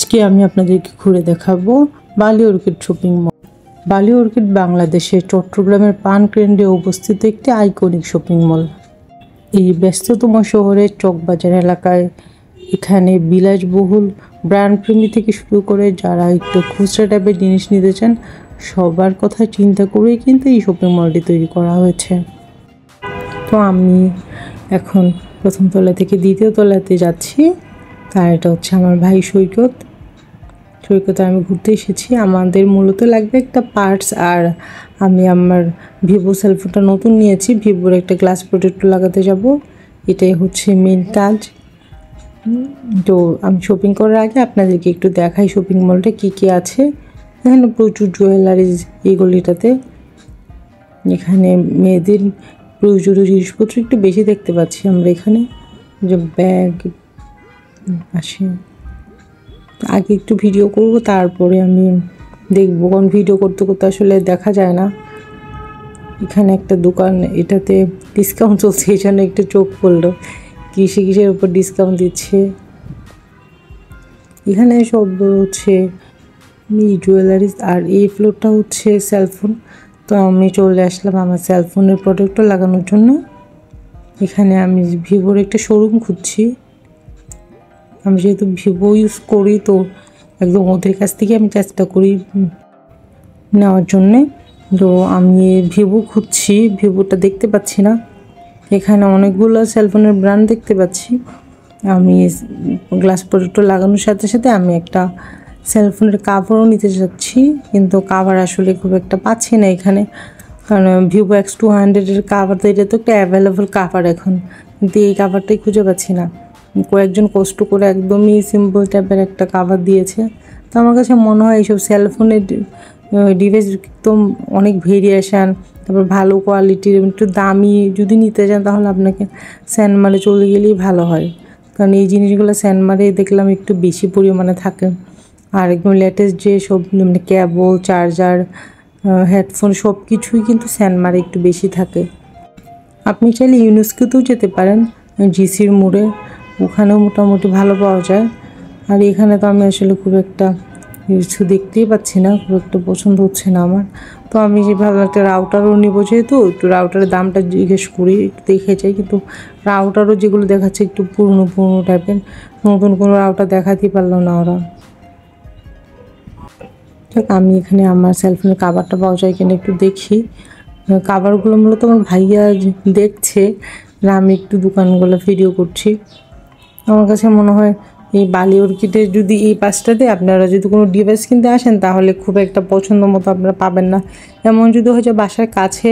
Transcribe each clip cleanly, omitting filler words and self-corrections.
আজকে আমি আপনাদেরকে ঘুরে দেখাবো বালি অর্কিড শপিং মল। বালি অর্কিড বাংলাদেশের চট্টগ্রামের প্রাণকেন্দ্রে অবস্থিত একটি আইকনিক শপিং মল। এই ব্যস্ততম শহরের চকবাজার এলাকায় এখানে বিলাসবহুল ব্র্যান্ড প্রেমী থেকে শুরু করে যারা একটু খুচরা টাইপের জিনিস নিতে চান সবার কথা চিন্তা করেই কিন্তু এই শপিং মলটি তৈরি করা হয়েছে। তো আমি এখন প্রথম তলা থেকে দ্বিতীয় তলাতে যাচ্ছি। আর এটা হচ্ছে আমার ভাই সৈকতে আমি ঘুরতে এসেছি। আমাদের মূলত লাগবে একটা পার্টস, আর আমি আমার ভিভো সেলফোনটা নতুন নিয়েছি, ভিভোর একটা গ্লাস প্রোটেক্টর লাগাতে যাব। এটাই হচ্ছে মেন কাজ। তো আমি শপিং করার আগে আপনাদেরকে একটু দেখাই শপিং মলটা কী কী আছে। এখানে প্রচুর জুয়েলারিজ এই গলিটাতে। এখানে মেয়েদের প্রয়োজনীয় জিনিসপত্র একটু বেশি দেখতে পাচ্ছি আমরা এখানে, যে ব্যাগ আসে। আগে একটু ভিডিও করব, তারপরে আমি দেখবো, কারণ ভিডিও করতে করতে আসলে দেখা যায় না। এখানে একটা দোকান, এটাতে ডিসকাউন্ট চলছে, এই জন্য একটু চোখ পড়লো, কিসের উপর ডিসকাউন্ট দিচ্ছে। এখানে সব হচ্ছে জুয়েলারিজ, আর এই ফ্লোরটা হচ্ছে সেলফোন। তো আমি চলে আসলাম আমার সেলফোনের প্রোডাক্টটা লাগানোর জন্য। এখানে আমি ভিভোর একটা শোরুম খুঁজছি। আমি যেহেতু ভিভো ইউজ করি, তো একদম ওদের কাছ থেকে আমি চেষ্টা করি নেওয়ার জন্যে। তো আমি ভিভো খুঁজছি, ভিভোটা দেখতে পাচ্ছি না। এখানে অনেকগুলো সেলফোনের ব্র্যান্ড দেখতে পাচ্ছি। আমি গ্লাস প্রোটেক্টর লাগানোর সাথে সাথে আমি একটা সেলফোনের কাভারও নিতে চাচ্ছি, কিন্তু কাভার আসলে খুব একটা পাচ্ছি না এখানে, কারণ ভিভো X200-এর কাভার, তো এটা তো একটা অ্যাভেলেবল কাভার এখন, কিন্তু এই কাভারটাই খুঁজে পাচ্ছি না। কয়েকজন কষ্ট করে একদমই সিম্পল টাইপের একটা কাভার দিয়েছে। তো আমার কাছে মনে হয় এইসব সেলফোনের ডিভাইস একদম অনেক ভেরিয়েশান, তারপর ভালো কোয়ালিটির, একটু দামি যদি নিতে চান তাহলে আপনাকে স্যানমারে চলে গেলেই ভালো হয়, কারণ এই জিনিসগুলো স্যানমারে দেখলাম একটু বেশি পরিমাণে থাকে। আর একদম লেটেস্ট যে সব মানে কেবল, চার্জার, হেডফোন সব কিছুই কিন্তু স্যানমারে একটু বেশি থাকে। আপনি চাইলে ইউনেস্কোতেও যেতে পারেন, জিসির মোড়ে, ওখানেও মোটামুটি ভালো পাওয়া যায়। আর এখানে তো আমি আসলে খুব একটা কিছু দেখতেই পাচ্ছি না, খুব একটা পছন্দ হচ্ছে না আমার। তো আমি যে ভালো একটা রাউটারও নিবো, যেহেতু একটু রাউটারের দামটা জিজ্ঞেস করি, একটু দেখে যাই। কিন্তু রাউটারও যেগুলো দেখাচ্ছে একটু পুরনো টাইপের, নতুন কোনো রাউটার দেখাতেই পারলো না ওরা। আমি এখানে আমার সেলফোনের কাভারটা পাওয়া যায় কিনা একটু দেখি। কাভারগুলো মূলত আমার ভাইয়া দেখছে, আর আমি একটু দোকানগুলো ভিডিও করছি। আমার কাছে মনে হয় এই বালি অর্কিডের যদি এই পাশটাতে আপনারা যদি কোনো ডিভাইস কিনতে আসেন তাহলে খুব একটা পছন্দ মতো আপনারা পাবেন না। এমন যদি হয়তো বাসার কাছে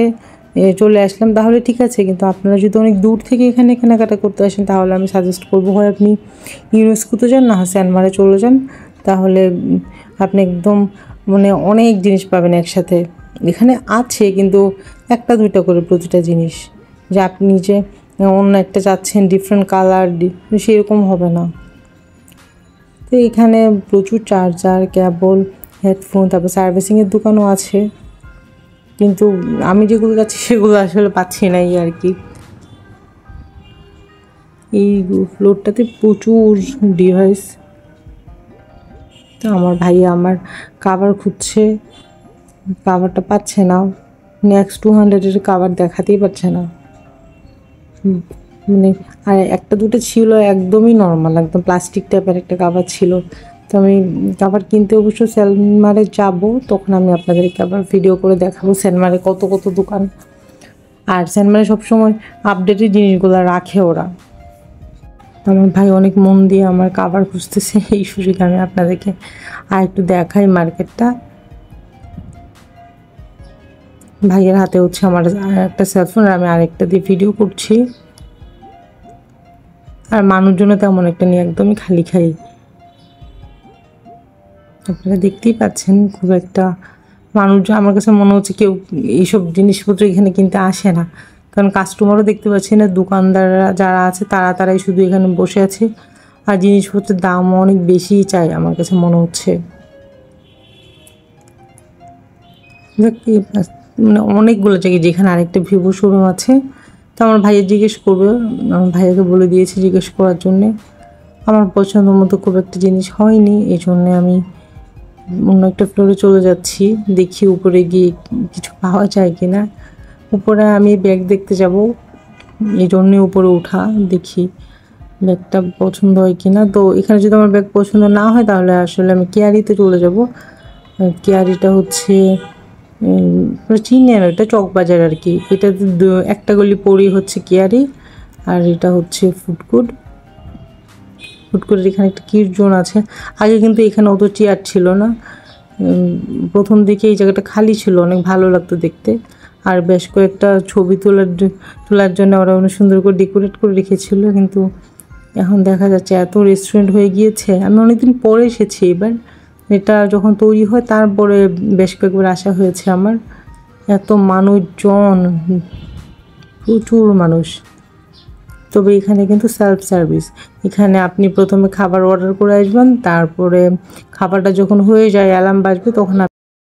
চলে আসলাম তাহলে ঠিক আছে, কিন্তু আপনারা যদি অনেক দূর থেকে এখানে কেনাকাটা করতে আসেন তাহলে আমি সাজেস্ট করবো, হয় আপনি ইউনেস্কোতে যান, না হয় স্যানমারে চলে যান। তাহলে আপনি একদম মানে অনেক জিনিস পাবেন একসাথে। এখানে আছে কিন্তু একটা দুইটা করে প্রতিটা জিনিস, যে আপনি যে অন্য একটা চাচ্ছেন ডিফারেন্ট কালার, সেরকম হবে না। তো এখানে প্রচুর চার্জার, কেবল, হেডফোন, তারপর সার্ভিসিংয়ের দোকানও আছে, কিন্তু আমি যেগুলো যাচ্ছি সেগুলো আসলে পাচ্ছি না আর কি। এই ফ্লোরটাতে প্রচুর ডিভাইস। তো আমার ভাইয়া আমার কাভার খুঁজছে, কাভারটা পাচ্ছে না, X200-এর কাভার দেখাতেই পারছে না। মানে আর একটা দুটো ছিল একদমই নর্মাল, একদম প্লাস্টিক টাইপের একটা কাভার ছিল। তো আমি কাভার কিনতে অবশ্য স্যানমারে যাব, তখন আমি আপনাদেরকে আবার ভিডিও করে দেখাবো স্যানমারে কত দোকান। আর স্যানমারে সবসময় আপডেটেড জিনিসগুলো রাখে ওরা। আমার ভাই অনেক মন দিয়ে আমার কাভার খুঁজতেছে, এই সুযোগে আমি আপনাদেরকে আর একটু দেখাই মার্কেটটা। ভাইয়ের হাতে হচ্ছে আমার একটা সেলফোন, আর আমি আরেকটা দিয়ে ভিডিও করছি। আর মানুষজনও তেমন একটা নিয়ে একদমই খালি। আপনারা দেখতেই পাচ্ছেন খুব একটা মানুষজন, আমার কাছে মনে হচ্ছে কেউ এইসব জিনিসপত্র এখানে কিনতে আসে না, কারণ কাস্টমারও দেখতে পাচ্ছি না। দোকানদাররা যারা আছে তারাই শুধু এখানে বসে আছে, আর জিনিসপত্রের দামও অনেক বেশি চাই আমার কাছে মনে হচ্ছে। মানে অনেকগুলো জায়গায়, যেখানে আরেকটা ভিভো শোরুম আছে। তো আমার ভাইয়া জিজ্ঞেস করবে, আমার ভাইয়াকে বলে দিয়েছি জিজ্ঞেস করার জন্যে। আমার পছন্দ মতো খুব একটা জিনিস হয়নি, এই জন্যে আমি অন্য একটা ফ্লোরে চলে যাচ্ছি, দেখি উপরে গিয়ে কিছু পাওয়া যায় কি না। উপরে আমি ব্যাগ দেখতে যাব, এই জন্যে উপরে উঠা, দেখি ব্যাগটা পছন্দ হয় কি না। তো এখানে যদি আমার ব্যাগ পছন্দ না হয় তাহলে আসলে আমি কেয়ারিতে চলে যাব। কেয়ারিটা হচ্ছে চিনেন, এটা চকবাজার আর কি। এটা একটা গলি পরেই হচ্ছে কেয়ারি, আর এটা হচ্ছে ফুডকোর্ট। ফুডকোর্টের এখানে একটা কিড জোন আছে। আগে কিন্তু এখানে অত চেয়ার ছিল না, প্রথম দিকে এই জায়গাটা খালি ছিল, অনেক ভালো লাগতো দেখতে। আর বেশ কয়েকটা ছবি তোলার জন্য ওরা অনেক সুন্দর করে ডেকোরেট করে রেখেছিল, কিন্তু এখন দেখা যাচ্ছে এত রেস্টুরেন্ট হয়ে গিয়েছে। আমি অনেকদিন পরে এসেছি এবার, এটা যখন তৈরি হয় তারপরে বেশ কয়েকবার আসা হয়েছে আমার। এত মানুষজন, প্রচুর মানুষ। তবে এখানে কিন্তু সেলফ সার্ভিস, এখানে আপনি প্রথমে খাবার অর্ডার করে আসবেন, তারপরে খাবারটা যখন হয়ে যায় অ্যালার্ম বাজবে তখন